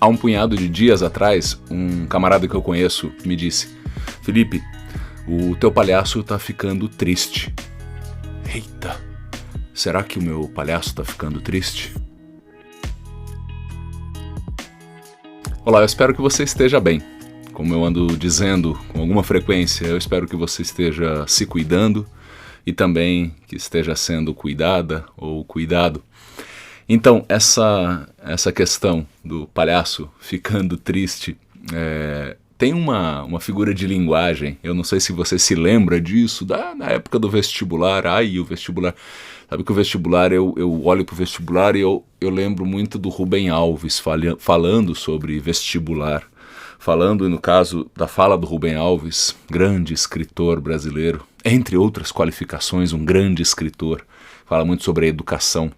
Há um punhado de dias atrás, um camarada que eu conheço me disse: Felipe, o teu palhaço tá ficando triste. Eita, será que o meu palhaço tá ficando triste? Olá, eu espero que você esteja bem. Como eu ando dizendo com alguma frequência, eu espero que você esteja se cuidando e também que esteja sendo cuidada ou cuidado. Então, essa questão do palhaço ficando triste, tem uma figura de linguagem, eu não sei se você se lembra disso, na época do vestibular, o vestibular, sabe que o vestibular, eu olho para o vestibular e eu lembro muito do Rubem Alves falando sobre vestibular, falando, no caso da fala do Rubem Alves, grande escritor brasileiro, entre outras qualificações, um grande escritor, fala muito sobre a educação,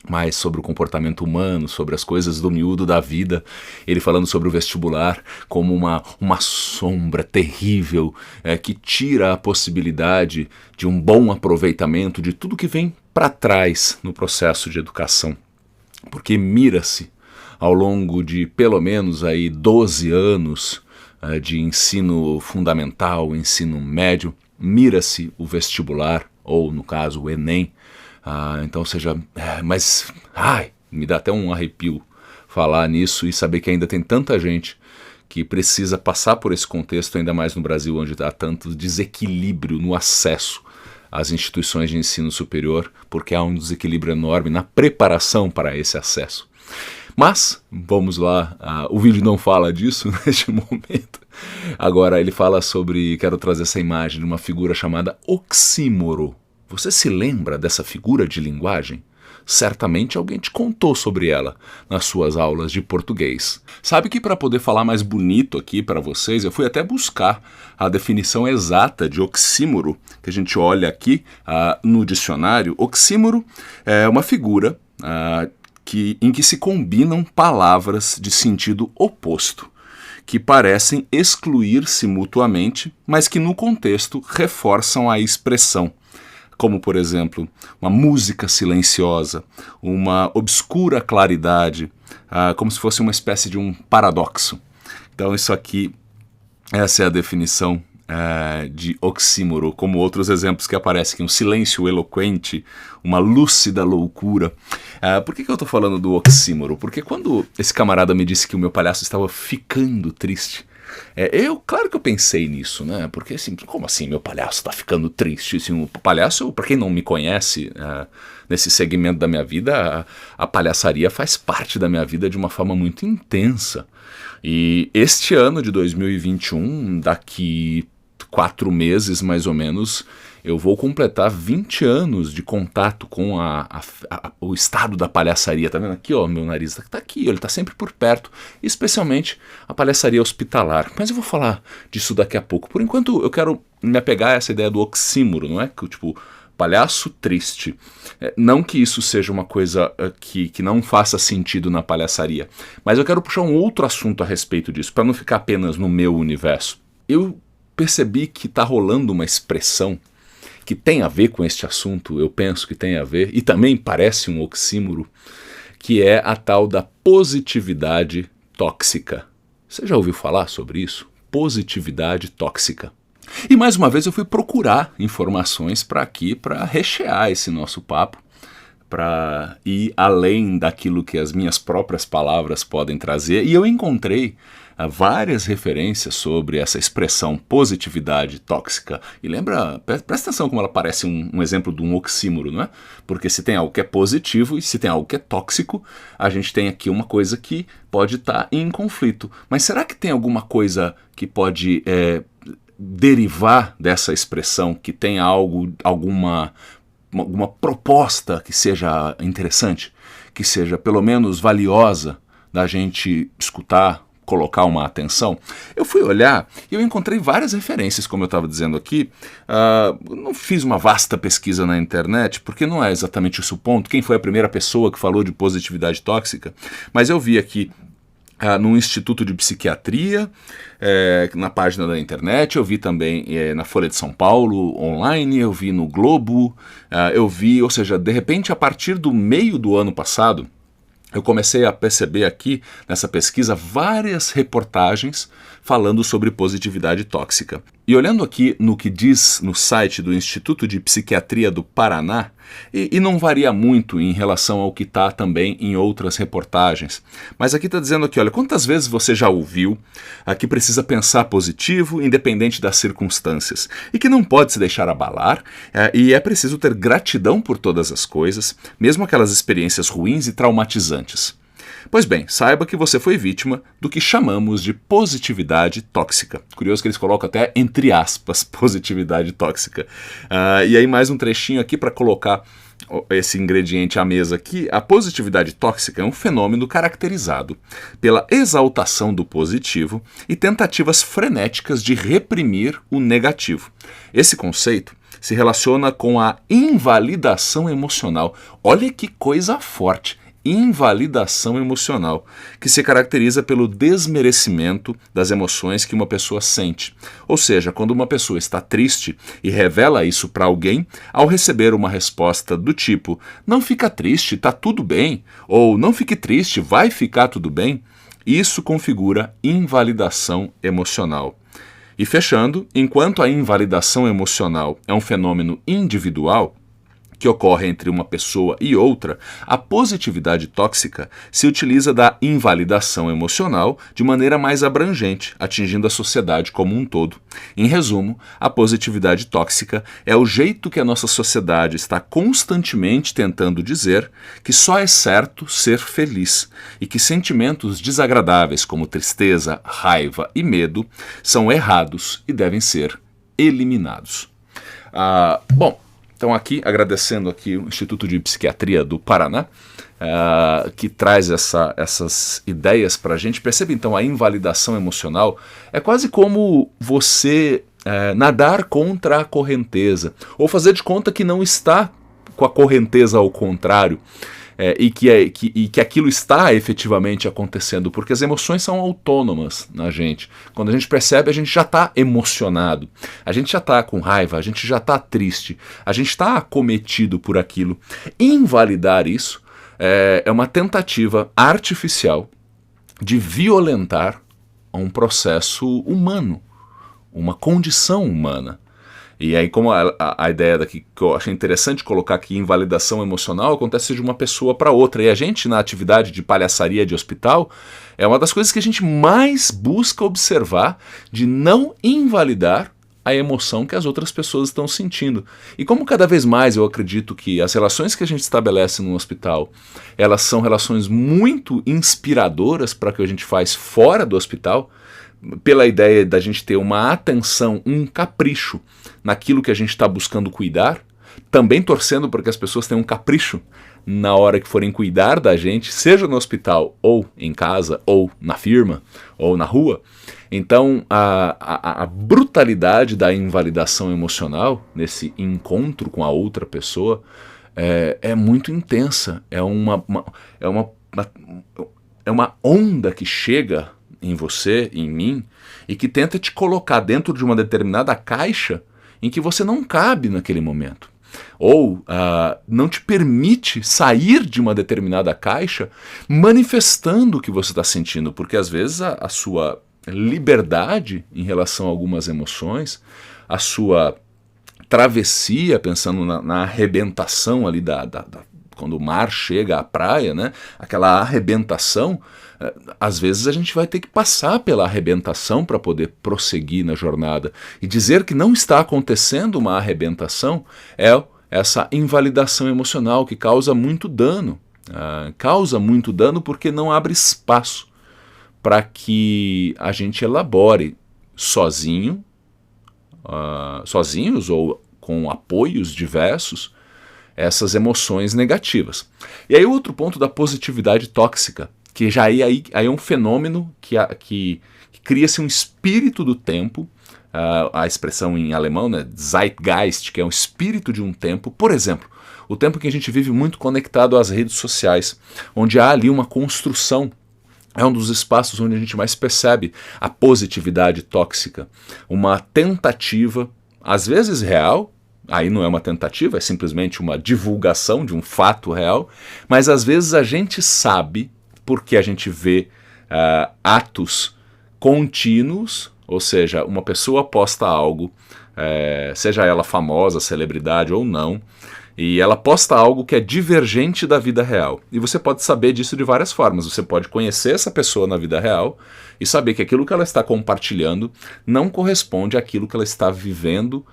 mais sobre o comportamento humano, sobre as coisas do miúdo da vida, ele falando sobre o vestibular como uma sombra terrível que tira a possibilidade de um bom aproveitamento de tudo que vem para trás no processo de educação, porque mira-se ao longo de pelo menos aí 12 anos de ensino fundamental, ensino médio, mira-se o vestibular, ou no caso o Enem. Então seja, mas me dá até um arrepio falar nisso e saber que ainda tem tanta gente que precisa passar por esse contexto, ainda mais no Brasil, onde há tanto desequilíbrio no acesso às instituições de ensino superior, porque há um desequilíbrio enorme na preparação para esse acesso. Mas, vamos lá, o vídeo não fala disso neste momento. Agora ele fala sobre, quero trazer essa imagem de uma figura chamada oxímoro. Você se lembra dessa figura de linguagem? Certamente alguém te contou sobre ela nas suas aulas de português. Sabe que para poder falar mais bonito aqui para vocês, eu fui até buscar a definição exata de oxímoro, que a gente olha aqui no dicionário. Oxímoro é uma figura em que se combinam palavras de sentido oposto, que parecem excluir-se mutuamente, mas que no contexto reforçam a expressão. Como, por exemplo, uma música silenciosa, uma obscura claridade, como se fosse uma espécie de um paradoxo. Então isso aqui, essa é a definição de oxímoro, como outros exemplos que aparecem aqui, um silêncio eloquente, uma lúcida loucura. Por que eu estou falando do oxímoro? Porque quando esse camarada me disse que o meu palhaço estava ficando triste, claro que eu pensei nisso, né? Porque assim, como assim meu palhaço está ficando triste? Assim, o palhaço, para quem não me conhece, nesse segmento da minha vida, a palhaçaria faz parte da minha vida de uma forma muito intensa. E este ano de 2021, daqui 4 meses mais ou menos, eu vou completar 20 anos de contato com o estado da palhaçaria. Tá vendo aqui, ó, meu nariz tá aqui, ele tá sempre por perto, especialmente a palhaçaria hospitalar. Mas eu vou falar disso daqui a pouco. Por enquanto eu quero me apegar a essa ideia do oxímoro, não é? Que tipo, palhaço triste. Não que isso seja uma coisa que não faça sentido na palhaçaria, mas eu quero puxar um outro assunto a respeito disso, para não ficar apenas no meu universo. Eu percebi que tá rolando uma expressão que tem a ver com este assunto, eu penso que tem a ver, e também parece um oxímoro, que é a tal da positividade tóxica. Você já ouviu falar sobre isso? Positividade tóxica. E mais uma vez eu fui procurar informações para rechear esse nosso papo, para ir além daquilo que as minhas próprias palavras podem trazer, e eu encontrei várias referências sobre essa expressão positividade tóxica. E presta atenção como ela parece um exemplo de um oxímoro, não é? Porque se tem algo que é positivo e se tem algo que é tóxico, a gente tem aqui uma coisa que pode estar em conflito. Mas será que tem alguma coisa que pode derivar dessa expressão, que tem alguma proposta que seja interessante, que seja pelo menos valiosa da gente escutar, colocar uma atenção? Eu fui olhar e eu encontrei várias referências, como eu estava dizendo aqui. Não fiz uma vasta pesquisa na internet, porque não é exatamente esse o ponto, quem foi a primeira pessoa que falou de positividade tóxica, mas eu vi aqui no Instituto de Psiquiatria, na página da internet, eu vi também na Folha de São Paulo, online, eu vi no Globo, ou seja, de repente, a partir do meio do ano passado, eu comecei a perceber aqui, nessa pesquisa, várias reportagens falando sobre positividade tóxica. E olhando aqui no que diz no site do Instituto de Psiquiatria do Paraná, e não varia muito em relação ao que está também em outras reportagens, mas aqui está dizendo aqui, olha, quantas vezes você já ouviu que precisa pensar positivo, independente das circunstâncias, e que não pode se deixar abalar, e é preciso ter gratidão por todas as coisas, mesmo aquelas experiências ruins e traumatizantes. Pois bem, saiba que você foi vítima do que chamamos de positividade tóxica. Curioso que eles colocam até entre aspas positividade tóxica. E aí mais um trechinho aqui para colocar esse ingrediente à mesa aqui. A positividade tóxica é um fenômeno caracterizado pela exaltação do positivo e tentativas frenéticas de reprimir o negativo. Esse conceito se relaciona com a invalidação emocional. Olha que coisa forte! Invalidação emocional, que se caracteriza pelo desmerecimento das emoções que uma pessoa sente. Ou seja, quando uma pessoa está triste e revela isso para alguém, ao receber uma resposta do tipo "não fica triste, tá tudo bem", ou "não fique triste, vai ficar tudo bem", isso configura invalidação emocional. E fechando, enquanto a invalidação emocional é um fenômeno individual, que ocorre entre uma pessoa e outra, a positividade tóxica se utiliza da invalidação emocional de maneira mais abrangente, atingindo a sociedade como um todo. Em resumo, a positividade tóxica é o jeito que a nossa sociedade está constantemente tentando dizer que só é certo ser feliz e que sentimentos desagradáveis como tristeza, raiva e medo são errados e devem ser eliminados. Então aqui, agradecendo aqui o Instituto de Psiquiatria do Paraná, que traz essas ideias para a gente. Percebe então, a invalidação emocional é quase como você nadar contra a correnteza, ou fazer de conta que não está com a correnteza ao contrário, e que aquilo está efetivamente acontecendo, porque as emoções são autônomas na gente. Quando a gente percebe, a gente já está emocionado, a gente já está com raiva, a gente já está triste, a gente está acometido por aquilo. Invalidar isso é uma tentativa artificial de violentar um processo humano, uma condição humana. E aí, como a ideia daqui que eu achei interessante colocar aqui, invalidação emocional, acontece de uma pessoa para outra. E a gente, na atividade de palhaçaria de hospital, é uma das coisas que a gente mais busca observar, de não invalidar a emoção que as outras pessoas estão sentindo. E como cada vez mais eu acredito que as relações que a gente estabelece no hospital, elas são relações muito inspiradoras para o que a gente faz fora do hospital, pela ideia da gente ter uma atenção, um capricho naquilo que a gente está buscando cuidar, também torcendo para que as pessoas tenham um capricho na hora que forem cuidar da gente, seja no hospital, ou em casa, ou na firma, ou na rua. Então, a brutalidade da invalidação emocional, nesse encontro com a outra pessoa, é muito intensa. É uma onda que chega em você, em mim, e que tenta te colocar dentro de uma determinada caixa em que você não cabe naquele momento. Ou não te permite sair de uma determinada caixa manifestando o que você está sentindo, porque às vezes a sua liberdade em relação a algumas emoções, a sua travessia, pensando na arrebentação ali quando o mar chega à praia, né? Aquela arrebentação, às vezes a gente vai ter que passar pela arrebentação para poder prosseguir na jornada. E dizer que não está acontecendo uma arrebentação é essa invalidação emocional que causa muito dano. Causa muito dano porque não abre espaço para que a gente elabore sozinhos ou com apoios diversos, essas emoções negativas. E aí outro ponto da positividade tóxica, que já aí é um fenômeno que cria-se um espírito do tempo, a expressão em alemão, né, Zeitgeist, que é um espírito de um tempo. Por exemplo, o tempo que a gente vive muito conectado às redes sociais, onde há ali uma construção. É um dos espaços onde a gente mais percebe a positividade tóxica, uma tentativa, às vezes real, aí não é uma tentativa, é simplesmente uma divulgação de um fato real, mas às vezes a gente sabe, porque a gente vê atos contínuos, ou seja, uma pessoa posta algo, seja ela famosa, celebridade ou não, e ela posta algo que é divergente da vida real. E você pode saber disso de várias formas. Você pode conhecer essa pessoa na vida real e saber que aquilo que ela está compartilhando não corresponde àquilo que ela está vivendo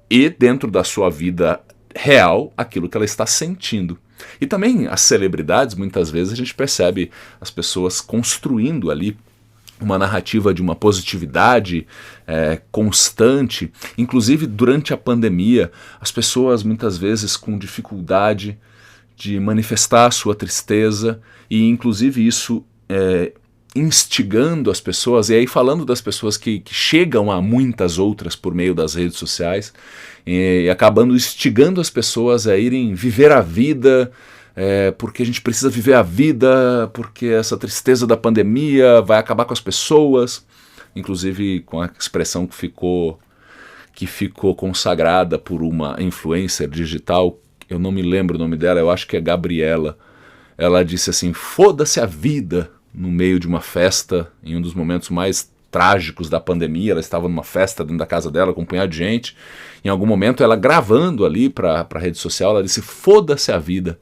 e dentro da sua vida real, aquilo que ela está sentindo. E também as celebridades, muitas vezes a gente percebe as pessoas construindo ali uma narrativa de uma positividade constante. Inclusive durante a pandemia, as pessoas muitas vezes com dificuldade de manifestar a sua tristeza, e inclusive isso instigando as pessoas, e aí falando das pessoas que chegam a muitas outras por meio das redes sociais, e acabando instigando as pessoas a irem viver a vida, porque a gente precisa viver a vida, porque essa tristeza da pandemia vai acabar com as pessoas, inclusive com a expressão que ficou consagrada por uma influencer digital, eu não me lembro o nome dela, eu acho que é Gabriela. Ela disse assim: foda-se a vida, no meio de uma festa, em um dos momentos mais trágicos da pandemia. Ela estava numa festa dentro da casa dela com um punhado de gente, em algum momento ela gravando ali para a rede social, ela disse: foda-se a vida.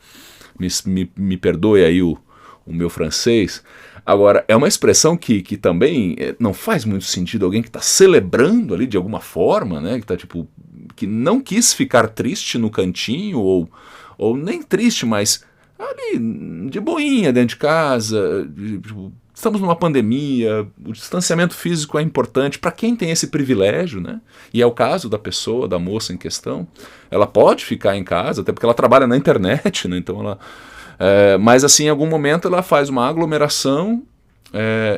Me perdoe aí o meu francês. Agora, é uma expressão que também não faz muito sentido. Alguém que está celebrando ali de alguma forma, né, que tá, tipo, que não quis ficar triste no cantinho, ou nem triste, mas ali de boinha dentro de casa. Tipo, estamos numa pandemia, o distanciamento físico é importante para quem tem esse privilégio, né? E é o caso da pessoa, da moça em questão. Ela pode ficar em casa, até porque ela trabalha na internet, né? Então ela, mas assim, em algum momento ela faz uma aglomeração,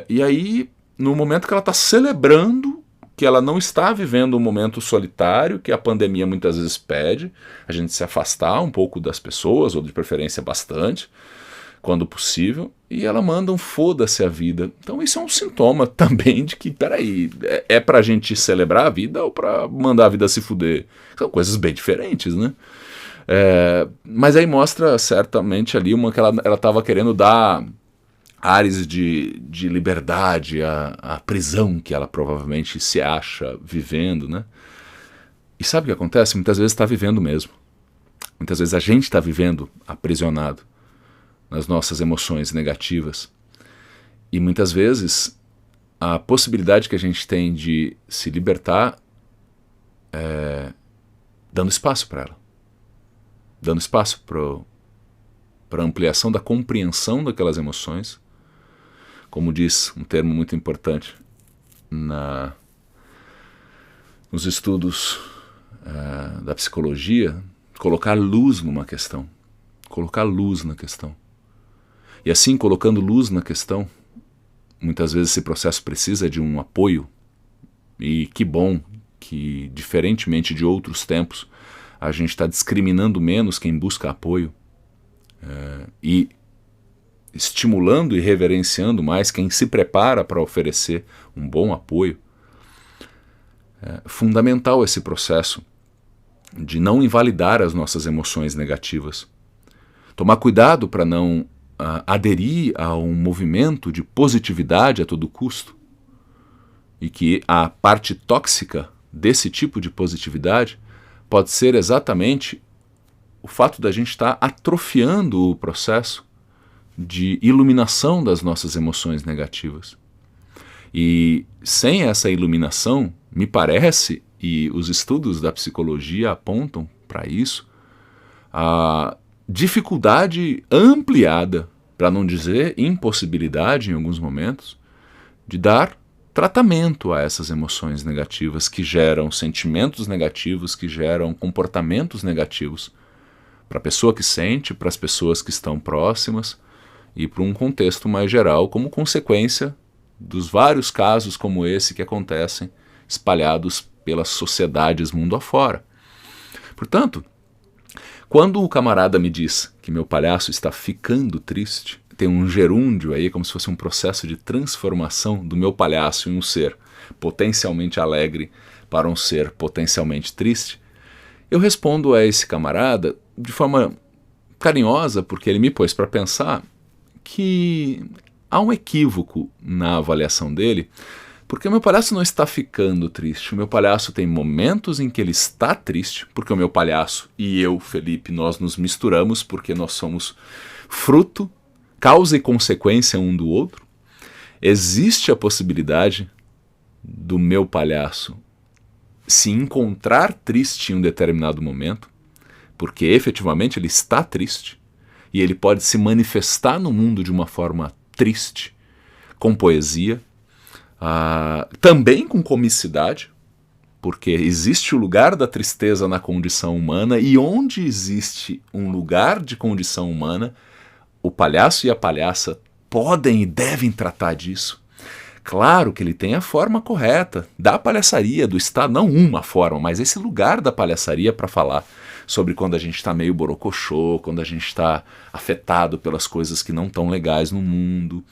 e aí, no momento que ela está celebrando que ela não está vivendo um momento solitário, que a pandemia muitas vezes pede a gente se afastar um pouco das pessoas, ou de preferência bastante, quando possível, e ela manda um foda-se a vida. Então isso é um sintoma também de que, peraí, é pra gente celebrar a vida ou pra mandar a vida se fuder? São coisas bem diferentes, né? Mas aí mostra certamente ali uma que ela estava querendo dar ares de liberdade à prisão que ela provavelmente se acha vivendo, né? E sabe o que acontece? Muitas vezes está vivendo mesmo. Muitas vezes a gente está vivendo aprisionado nas nossas emoções negativas. E muitas vezes a possibilidade que a gente tem de se libertar é dando espaço para ela. Dando espaço para a ampliação da compreensão daquelas emoções. Como diz um termo muito importante nos estudos da psicologia, colocar luz numa questão. Colocar luz na questão. E assim, colocando luz na questão, muitas vezes esse processo precisa de um apoio. E que bom que, diferentemente de outros tempos, a gente está discriminando menos quem busca apoio e estimulando e reverenciando mais quem se prepara para oferecer um bom apoio. É fundamental esse processo de não invalidar as nossas emoções negativas. Tomar cuidado para não aderir a um movimento de positividade a todo custo, e que a parte tóxica desse tipo de positividade pode ser exatamente o fato da gente estar atrofiando o processo de iluminação das nossas emoções negativas. E sem essa iluminação, me parece, e os estudos da psicologia apontam para isso, a dificuldade ampliada, para não dizer impossibilidade em alguns momentos, de dar tratamento a essas emoções negativas que geram sentimentos negativos, que geram comportamentos negativos para a pessoa que sente, para as pessoas que estão próximas e para um contexto mais geral, como consequência dos vários casos como esse que acontecem espalhados pelas sociedades mundo afora. Portanto, quando o camarada me diz que meu palhaço está ficando triste, tem um gerúndio aí, como se fosse um processo de transformação do meu palhaço em um ser potencialmente alegre para um ser potencialmente triste, Eu respondo a esse camarada de forma carinhosa, porque ele me pôs para pensar que há um equívoco na avaliação dele, porque o meu palhaço não está ficando triste. O meu palhaço tem momentos em que ele está triste, porque o meu palhaço e eu, Felipe, nós nos misturamos porque nós somos fruto, causa e consequência um do outro. Existe a possibilidade do meu palhaço se encontrar triste em um determinado momento, porque efetivamente ele está triste, e ele pode se manifestar no mundo de uma forma triste, com poesia, também com comicidade, porque existe o lugar da tristeza na condição humana, e onde existe um lugar de condição humana, o palhaço e a palhaça podem e devem tratar disso. Claro que ele tem a forma correta da palhaçaria, do estado, não uma forma, mas esse lugar da palhaçaria para falar sobre quando a gente está meio borocochô, quando a gente está afetado pelas coisas que não estão legais no mundo.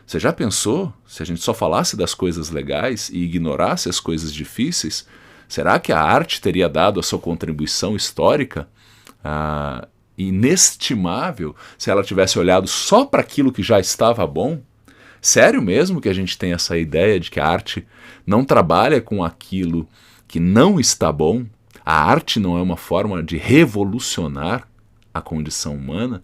Você já pensou se a gente só falasse das coisas legais e ignorasse as coisas difíceis? Será que a arte teria dado a sua contribuição histórica inestimável se ela tivesse olhado só para aquilo que já estava bom? Sério mesmo que a gente tem essa ideia de que a arte não trabalha com aquilo que não está bom? A arte não é uma forma de revolucionar a condição humana?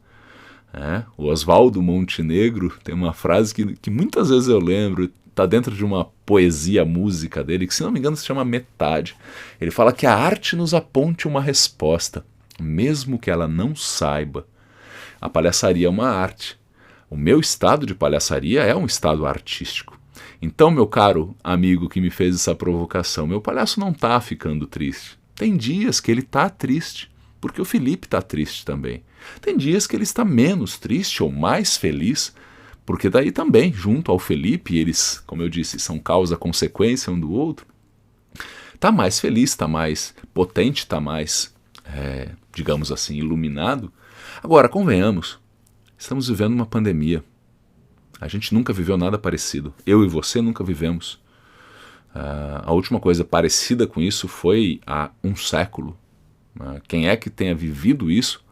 O Oswaldo Montenegro tem uma frase que muitas vezes eu lembro, está dentro de uma poesia, música dele, que se não me engano se chama Metade. Ele fala que a arte nos aponte uma resposta, mesmo que ela não saiba. A palhaçaria é uma arte. O meu estado de palhaçaria é um estado artístico. Então, meu caro amigo que me fez essa provocação, meu palhaço não está ficando triste. Tem dias que ele está triste, porque o Felipe está triste também. Tem dias que ele está menos triste ou mais feliz, porque daí também, junto ao Felipe, eles, como eu disse, são causa-consequência um do outro, está mais feliz, está mais potente, está mais, digamos assim, iluminado. Agora, convenhamos, estamos vivendo uma pandemia. A gente nunca viveu nada parecido. Eu e você nunca vivemos. A última coisa parecida com isso foi há um século. Quem é que tenha vivido isso,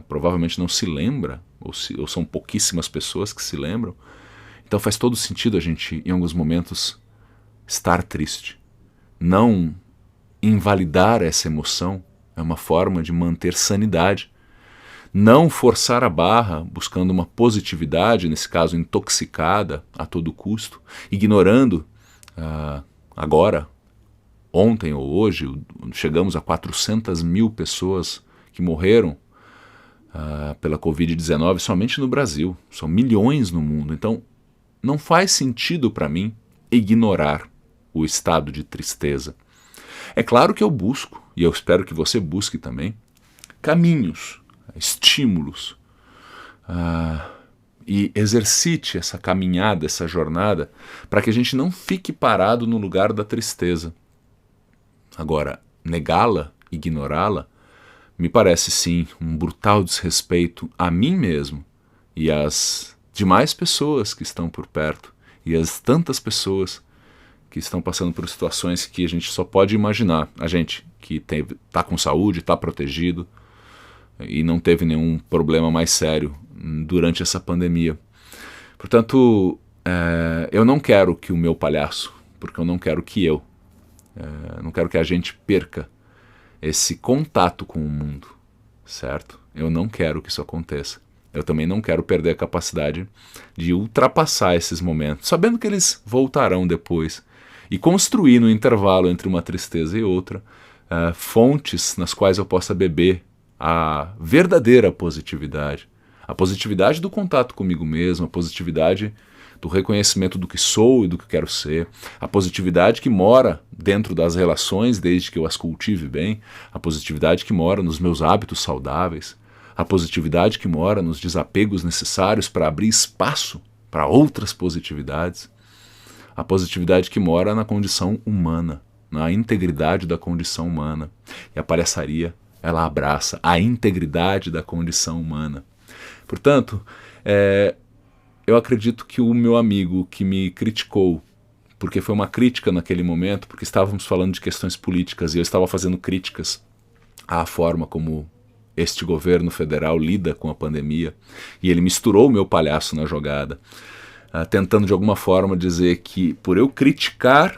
provavelmente não se lembra, ou são pouquíssimas pessoas que se lembram. Então faz todo sentido a gente, em alguns momentos, estar triste. Não invalidar essa emoção é uma forma de manter sanidade. Não forçar a barra buscando uma positividade, nesse caso intoxicada a todo custo, ignorando agora, ontem ou hoje, chegamos a 400 mil pessoas que morreram pela Covid-19 somente no Brasil. São milhões no mundo. Então, não faz sentido para mim ignorar o estado de tristeza. É claro que eu busco, e eu espero que você busque também, caminhos, estímulos, e exercite essa caminhada, essa jornada, para que a gente não fique parado no lugar da tristeza. Agora, negá-la, ignorá-la, me parece sim um brutal desrespeito a mim mesmo e às demais pessoas que estão por perto e às tantas pessoas que estão passando por situações que a gente só pode imaginar. A gente que está com saúde, está protegido, e não teve nenhum problema mais sério durante essa pandemia. Portanto, eu não quero que o meu palhaço, porque eu não quero que não quero que a gente perca esse contato com o mundo, certo? Eu não quero que isso aconteça. Eu também não quero perder a capacidade de ultrapassar esses momentos, sabendo que eles voltarão depois, e construir no intervalo entre uma tristeza e outra fontes nas quais eu possa beber a verdadeira positividade. A positividade do contato comigo mesmo, a positividade do reconhecimento do que sou e do que quero ser, a positividade que mora dentro das relações desde que eu as cultive bem, a positividade que mora nos meus hábitos saudáveis, a positividade que mora nos desapegos necessários para abrir espaço para outras positividades, a positividade que mora na condição humana, na integridade da condição humana. E a palhaçaria, ela abraça a integridade da condição humana. Portanto, eu acredito que o meu amigo que me criticou, porque foi uma crítica naquele momento, porque estávamos falando de questões políticas e eu estava fazendo críticas à forma como este governo federal lida com a pandemia, e ele misturou o meu palhaço na jogada, tentando de alguma forma dizer que por eu criticar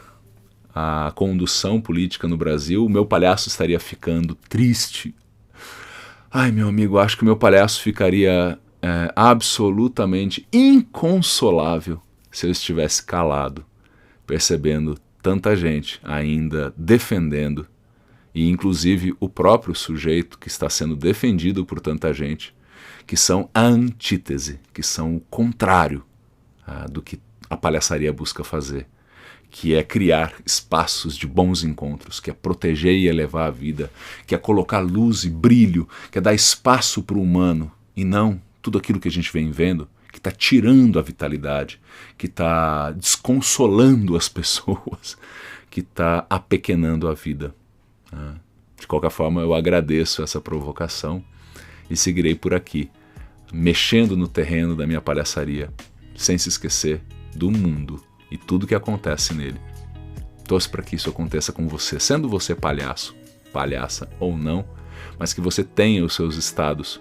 a condução política no Brasil, o meu palhaço estaria ficando triste. Ai, meu amigo, acho que o meu palhaço ficaria absolutamente inconsolável se eu estivesse calado, percebendo tanta gente ainda defendendo, e inclusive o próprio sujeito que está sendo defendido por tanta gente, que são a antítese, que são o contrário do que a palhaçaria busca fazer, que é criar espaços de bons encontros, que é proteger e elevar a vida, que é colocar luz e brilho, que é dar espaço para o humano, e não tudo aquilo que a gente vem vendo, que está tirando a vitalidade, que está desconsolando as pessoas, que está apequenando a vida. De qualquer forma, eu agradeço essa provocação e seguirei por aqui, mexendo no terreno da minha palhaçaria, sem se esquecer do mundo e tudo que acontece nele. Torço para que isso aconteça com você, sendo você palhaço, palhaça ou não, mas que você tenha os seus estados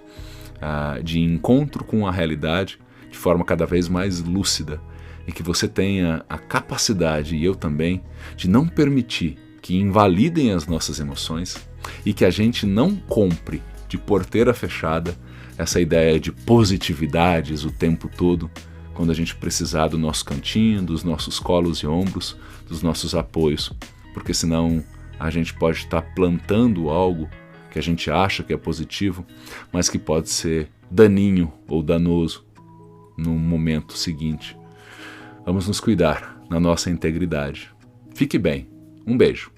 de encontro com a realidade de forma cada vez mais lúcida, e que você tenha a capacidade, e eu também, de não permitir que invalidem as nossas emoções, e que a gente não compre de porteira fechada essa ideia de positividades o tempo todo, quando a gente precisar do nosso cantinho, dos nossos colos e ombros, dos nossos apoios, porque senão a gente pode estar plantando algo que a gente acha que é positivo, mas que pode ser daninho ou danoso no momento seguinte. Vamos nos cuidar na nossa integridade. Fique bem. Um beijo.